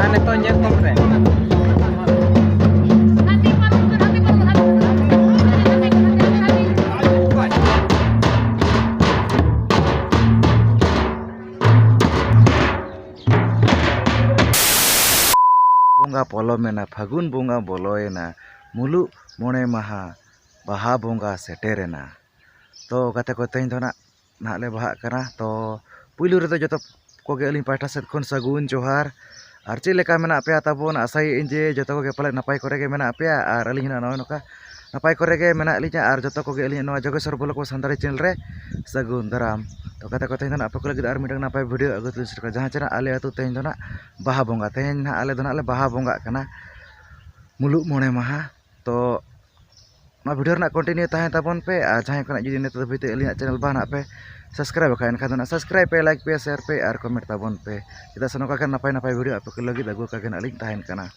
Mana to nyet kompre. Bunga polomena fagun bunga boloena mulu mone maha baha bonga seterena to kata ko tein to na le baha kana to puilu re to joto koge alin pahta set khon sagun johar ar che leka mena pe atabon asai inje joto koge pale napai kore ge mena pe ar alin na noka napai kore ge mena alinya ar joto koge alin no Jageswar bolok ko santali channel re sagun daram to kata ko tein to apa ko lagi ar midang napai video agut tulis jahan chana ale atu tein to baha bonga tein na ale do na le baha bonga kana mulu mone maha to ma video na continue tahan tabon pe jahan ko na judi net video alin channel bah na pe subscribe kan kan na subscribe pe like pe share pe ar comment tabon pe kita sanoka kan napai napai video apa ko lagi dagu kagen alin tahan kana.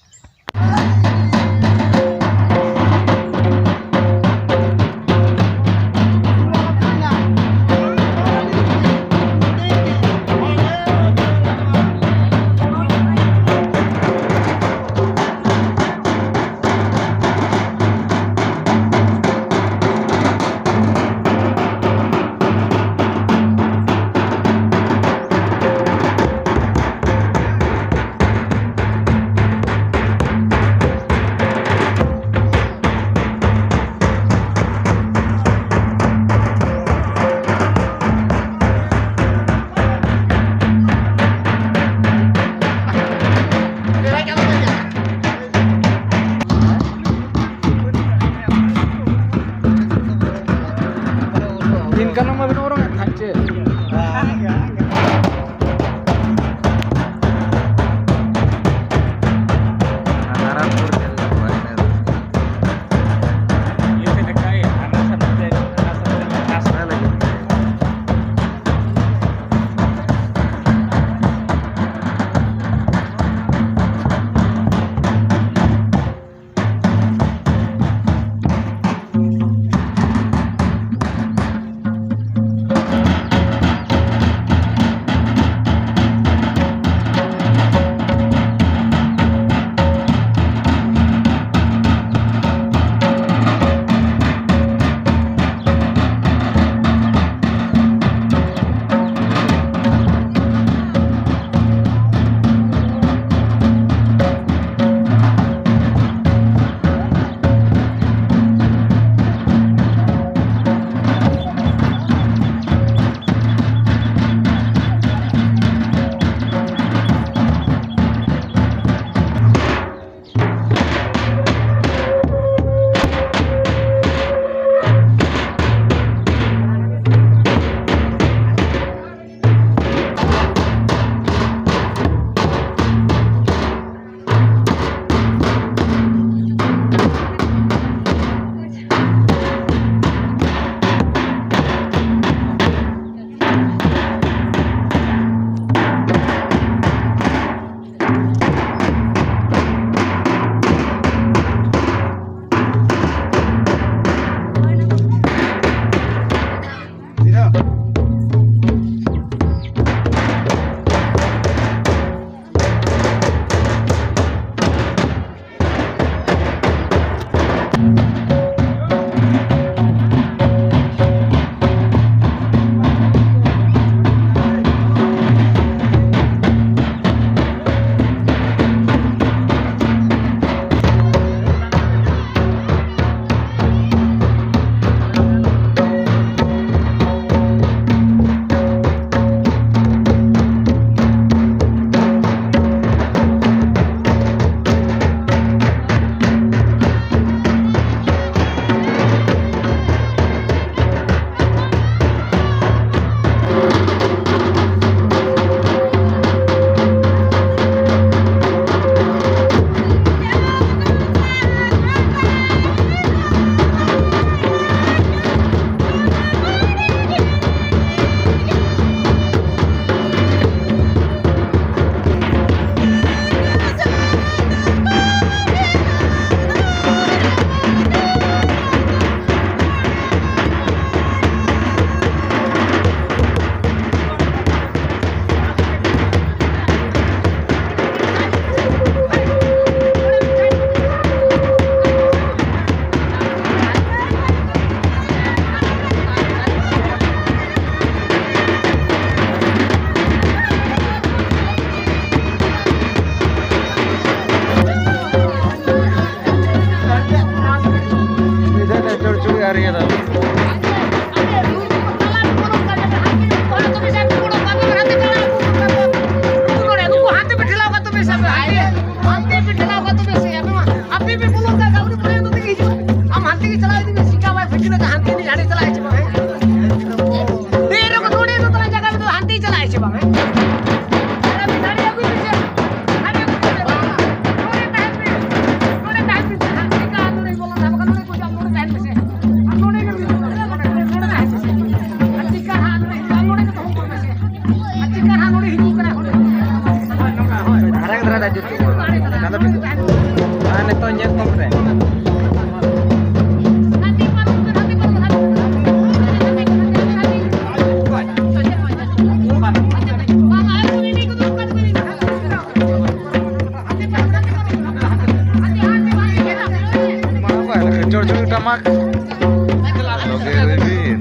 dari itu. Tamak. Oke, Ribin.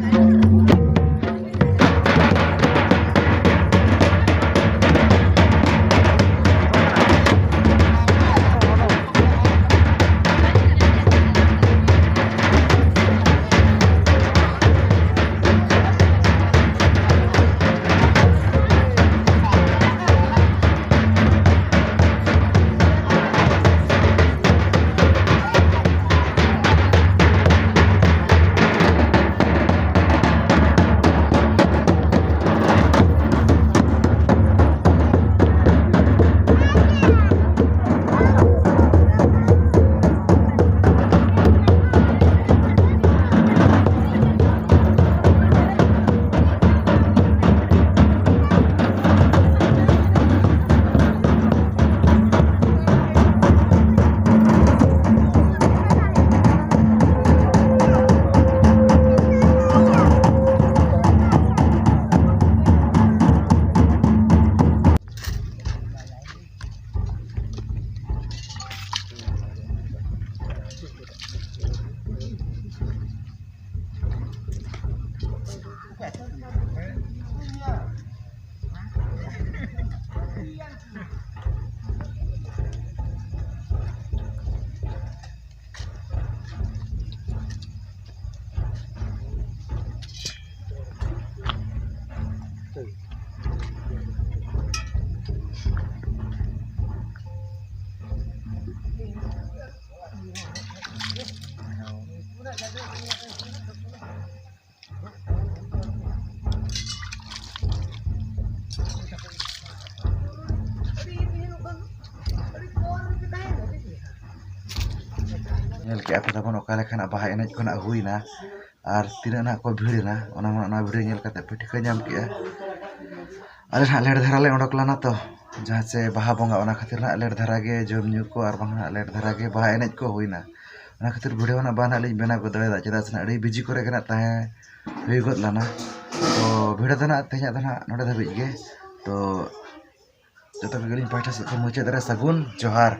Nyel ke apa tapon okale kana baha enej ko na huina ar tina na ko bhide na ona bhide nyel kate petika nyam ke ale na ler dhara le ondok lana to jaha se baha bonga ona khatir na ler dhara ge jom nyu ko ar bang na ler dhara ge baha enej ko huina ona khatir bhide ona bana le bena ko dare da cheda sna adi biji kore kana tahe hui got lana to bhide dana tehnya dana node dhabij ge to joto ge gelin paita se muche dare sagun johar.